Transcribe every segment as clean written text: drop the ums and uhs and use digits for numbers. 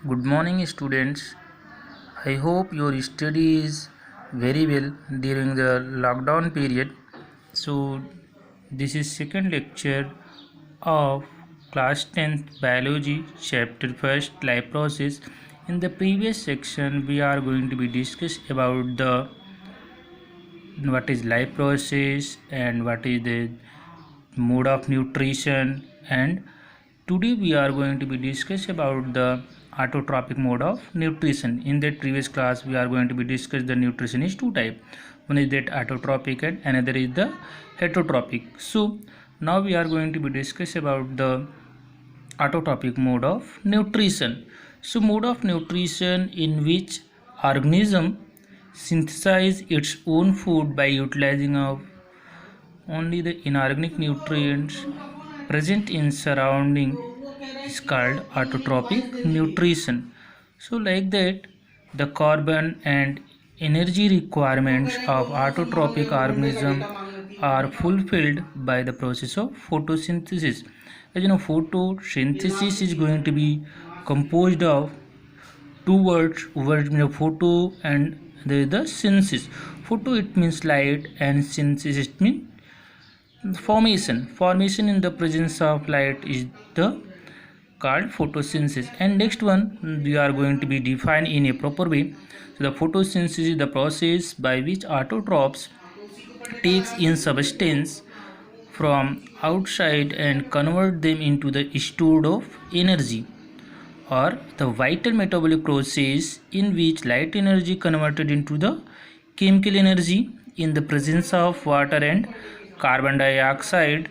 Good morning, students. I hope your study is very well during the lockdown period. So, this is second lecture of class 10th biology chapter first life process. In the previous section, we are going to be discuss about the what is life process and what is the mode of nutrition, and today we are going to be discuss about the autotrophic mode of nutrition. In that previous class we are going to be discuss the nutrition is two type. One is that autotrophic and another is the heterotrophic. So now we are going to be discuss about the autotrophic mode of nutrition. So mode of nutrition in which organism synthesize its own food by utilizing of only the inorganic nutrients present in surrounding is called autotrophic nutrition. So like that, the carbon and energy requirements of autotrophic organism are fulfilled by the process of photosynthesis. As you know, photosynthesis is going to be composed of two words, photo and the synthesis. Photo it means light and synthesis it means formation in the presence of light is the called photosynthesis. And next one we are going to be defined in a proper way. So the photosynthesis is the process by which autotrophs takes in substance from outside and convert them into the stored of energy, or the vital metabolic process in which light energy converted into the chemical energy in the presence of water and carbon dioxide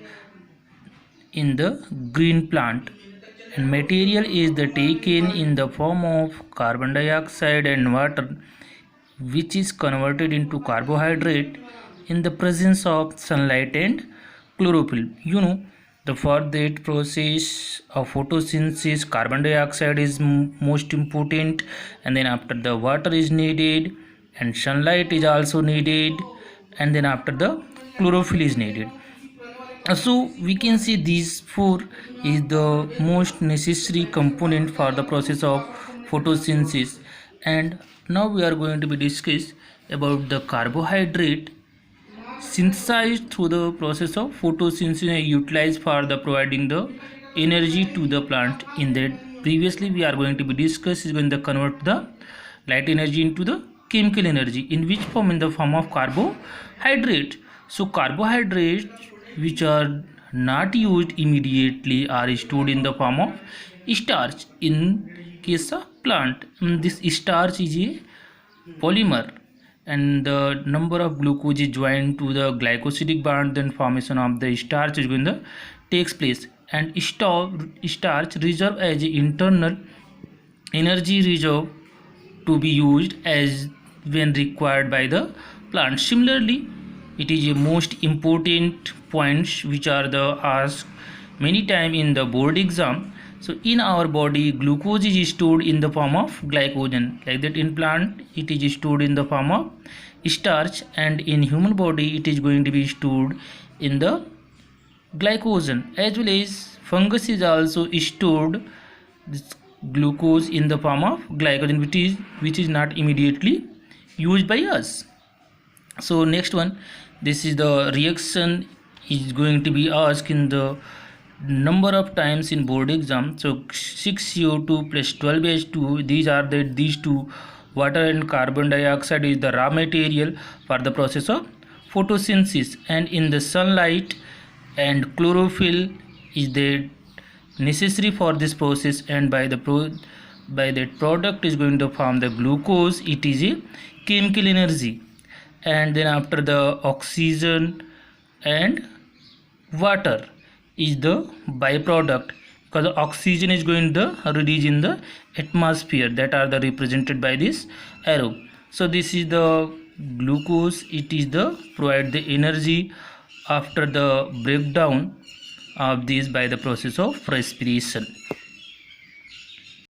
in the green plant, and material is the taken in the form of carbon dioxide and water which is converted into carbohydrate in the presence of sunlight and chlorophyll. The for that process of photosynthesis carbon dioxide is most important, and then after the water is needed and sunlight is also needed, and then after the chlorophyll is needed. So we can see these four is the most necessary component for the process of photosynthesis. And now we are going to be discuss about the carbohydrate synthesized through the process of photosynthesis and utilized for the providing the energy to the plant. In that previously we are going to be discuss is going to convert the light energy into the chemical energy in which form, in the form of carbohydrate. So carbohydrates which are not used immediately are stored in the form of starch in case of plant. This starch is a polymer, and the number of glucose is joined to the glycosidic bond, then formation of the starch is going to takes place, and starch reserve as internal energy reserve to be used as when required by the plant. Similarly, it is a most important points which are the asked many time in the board exam. So in our body glucose is stored in the form of glycogen, like that in plant it is stored in the form of starch, and in human body it is going to be stored in the glycogen, as well as fungus is also stored this glucose in the form of glycogen, which is not immediately used by us. So next one, this is the reaction is going to be asked in the number of times in board exam. So 6CO2 plus 12H2, these two, water and carbon dioxide is the raw material for the process of photosynthesis, and in the sunlight and chlorophyll is the necessary for this process, and by that product is going to form the glucose. It is a chemical energy, and then after the oxygen and water is the byproduct, because the oxygen is going to release in the atmosphere, that are the represented by this arrow. So this is the glucose, it is the provide the energy after the breakdown of this by the process of respiration.